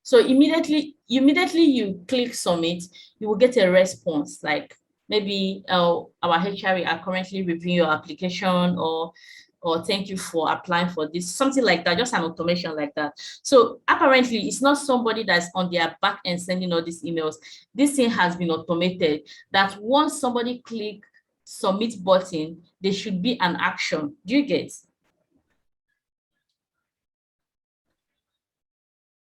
So immediately you click submit, you will get a response like maybe our HR are currently reviewing your application, or thank you for applying for this, something like that, just an automation like that. So apparently it's not somebody that's on their back end sending all these emails. This thing has been automated, that once somebody click submit button, there should be an action. Do you get?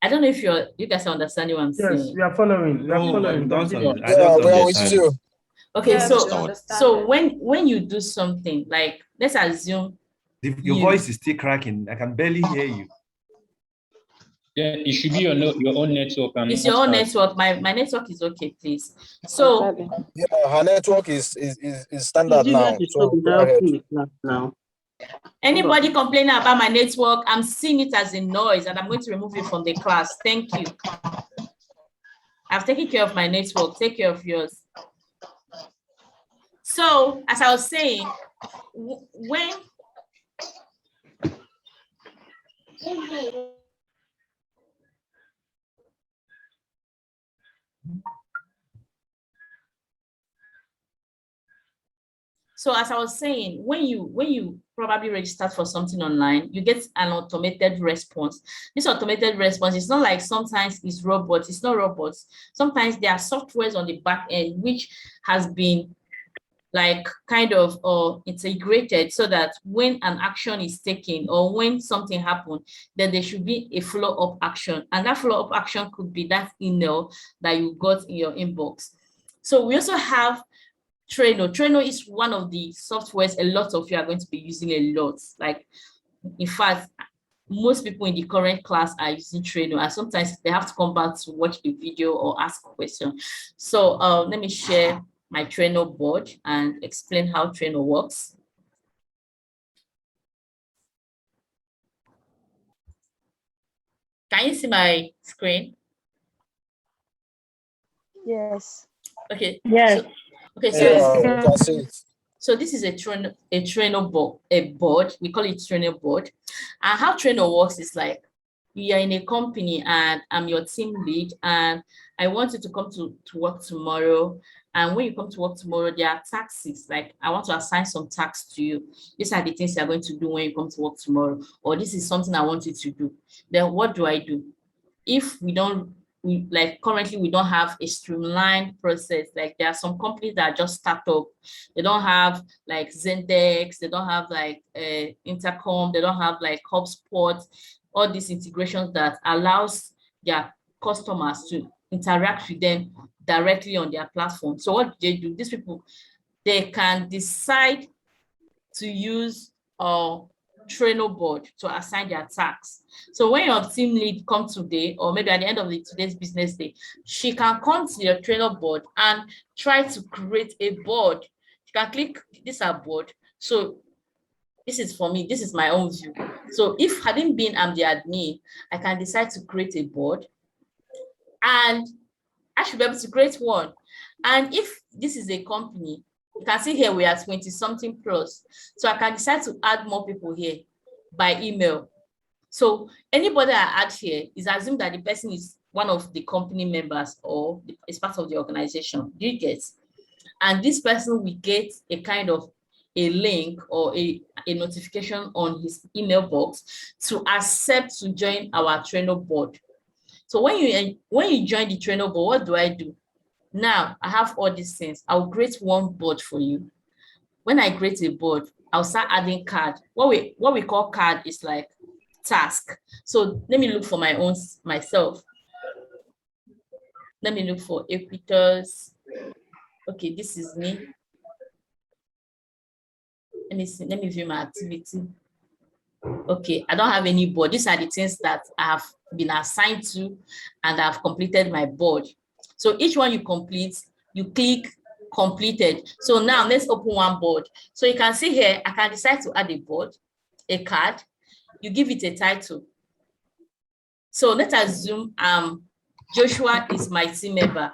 I don't know if you guys are understanding what I'm saying. Yes, we are following. We are following. I don't understand. Okay, yes, so when you do something, like let's assume your voice is still cracking. I can barely hear you. Yeah, it should be your own network. It's your own network. My network is okay, please. So yeah, her network is standard now. So go ahead. Now. Anybody complaining about my network, I'm seeing it as a noise and I'm going to remove it from the class. Thank you. I've taken care of my network. Take care of yours. So as I was saying, when So as I was saying, when you probably register for something online, you get an automated response. This automated response is not like sometimes it's robots, it's not robots. Sometimes there are softwares on the back end which has been like kind of integrated so that when an action is taken or when something happened, then there should be a follow-up action. And that follow-up action could be that email that you got in your inbox. So we also have Trello. Trello is one of the softwares a lot of you are going to be using a lot. Like, in fact, most people in the current class are using Trello, and sometimes they have to come back to watch the video or ask a question. So let me share my Trello board and explain how Trello works. Can you see my screen? Yes. Okay. Yes. Okay, so this is a Trello board. We call it Trello board. And how Trello works is like, you are in a company and I'm your team lead and I want you to come to work tomorrow. And when you come to work tomorrow, there are tasks, like I want to assign some tasks to you. These are the things you're going to do when you come to work tomorrow, or this is something I want you to do. Then what do I do? If currently we don't have a streamlined process. Like there are some companies that are just startup. They don't have like Zendex, they don't have like Intercom, they don't have like HubSpot, all these integrations that allows their customers to interact with them directly on their platform. So what do they do? These people, they can decide to use Trello board to assign their tasks. So when your team lead comes today, or maybe at the end of today's business day, she can come to your Trello board and try to create a board. She can click this board. So this is for me, this is my own view. So if having been I'm the admin, I can decide to create a board and I should be able to create one. And if this is a company, you can see here we are 20-something plus. So I can decide to add more people here by email. So anybody I add here is assumed that the person is one of the company members or is part of the organization. Do you get? And this person will get a kind of a link or a notification on his email box to accept to join our Trello board. So when you join the Trello board, what do I do? Now I have all these things. I'll create one board for you. When I create a board, I'll start adding card. What we call card is like task. So let me look for myself. Let me look for Equitas. Okay, this is me. Let me see. Let me view my activity. Okay, I don't have any board. These are the things that I have been assigned to, and I've completed my board. So each one you complete, you click completed. So now let's open one board. So you can see here, I can decide to add a board, a card. You give it a title. So let's assume Joshua is my team member,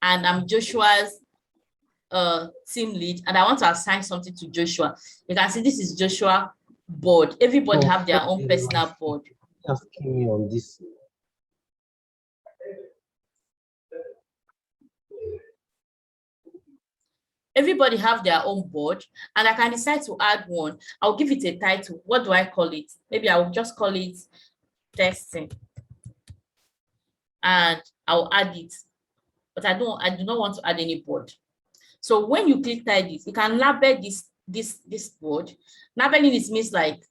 and I'm Joshua's team lead, and I want to assign something to Joshua. You can see this is Joshua board. Everybody have their own personal board. Asking me on this. everybody have their own board, and I can decide to add one. I'll give it a title. What do I call it? Maybe I'll just call it testing, and I'll add it. But I do not want to add any board. So when you click this, you can label this board. Labeling this means like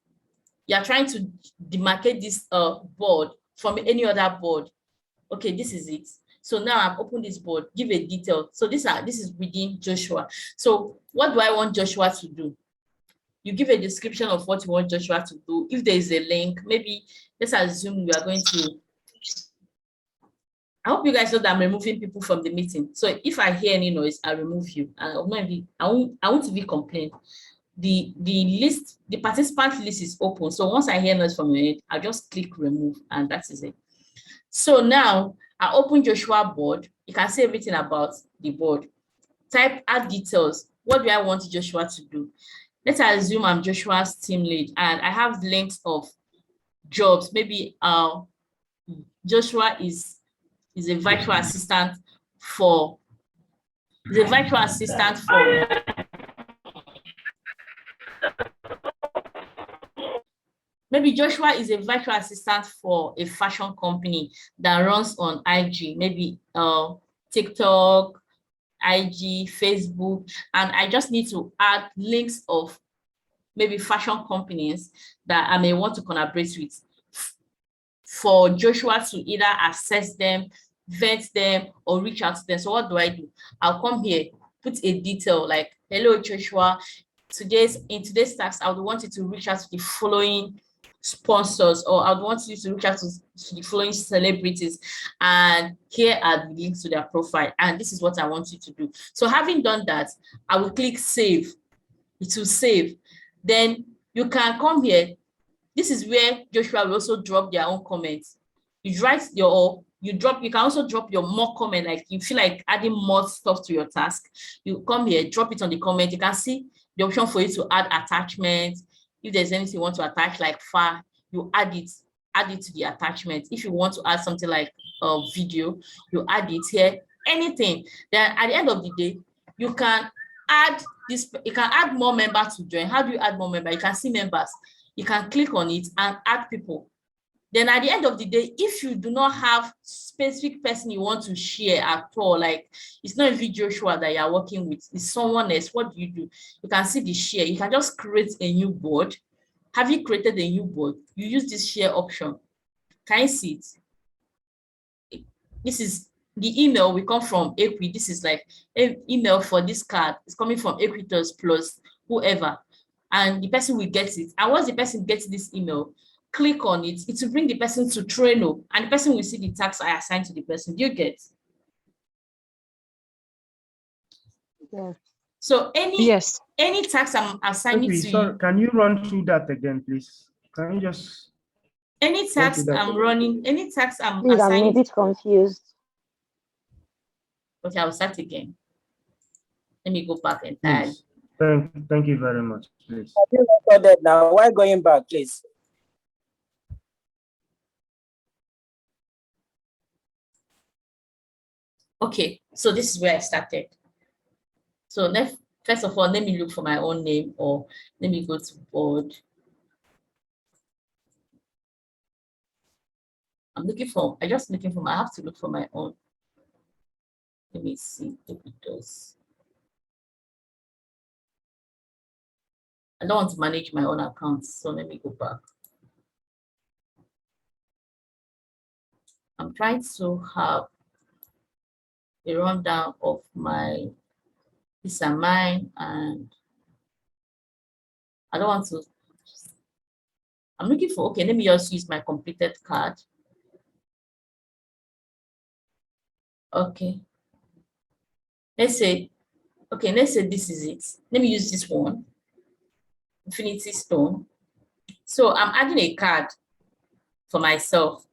you're trying to demarcate this board from any other board. Okay, this is it. So now I've opened this board, give a detail. So this is within Joshua. So what do I want Joshua to do? You give a description of what you want Joshua to do. If there is a link, maybe let's assume we are going to, I hope you guys know that I'm removing people from the meeting. So if I hear any noise, I remove you. I won't be complained. The list, the participant list is open. So once I hear noise from your end, I'll just click remove, and that is it. So now I open Joshua board. You can see everything about the board. Type add details. What do I want Joshua to do? Let's assume I'm Joshua's team lead and I have links of jobs. Maybe Joshua is a virtual assistant for maybe Joshua is a virtual assistant for a fashion company that runs on IG, maybe TikTok, IG, Facebook, and I just need to add links of maybe fashion companies that I may want to collaborate with for Joshua to either access them, vet them, or reach out to them. So what do? I'll come here, put a detail like, hello, Joshua, in today's task, I would want you to reach out to the following sponsors, or I would want you to reach out to the following celebrities, and here are the links to their profile, and this is what I want you to do. So having done that, I will click save. It will save. Then you can come here. This is where Joshua will also drop their own comments. You can also drop your more comment, like you feel like adding more stuff to your task. You come here, drop it on the comment. You can see the option for you to add attachments. If there's anything you want to attach like file, you add it to the attachment. If you want to add something like a video, you add it here, anything. Then at the end of the day, you can add more members to join. How do you add more members? You can see members. You can click on it and add people. Then at the end of the day, if you do not have specific person you want to share at all, like it's not even Joshua that you're working with, it's someone else, what do? You can see the share. You can just create a new board. Have you created a new board? You use this share option. Can you see it? This is the email will come from Equi. This is like an email for this card. It's coming from Equitas plus whoever, and the person will get it. And once the person gets this email, click on it. It will bring the person to Trello, and the person will see the tasks I assigned to the person. Do you get? Yeah. So any task I'm assigning to you. Can you run through that again, please? Can you just any task I'm running, any task I'm please, assigning? I'm a bit confused. Okay, I'll start again. Let me go back and add. Thank you very much, please. You recorded now. Why going back, please? Okay, so this is where I started. So first of all, let me look for my own name, or let me go to board. I have to look for my own. Let me see if it does. I don't want to manage my own accounts, so let me go back. I'm trying to have a rundown of these are mine, and I don't want to. I'm looking for, okay, let me just use my completed card. Okay. Let's say this is it. Let me use this one, Infinity Stone. So I'm adding a card for myself.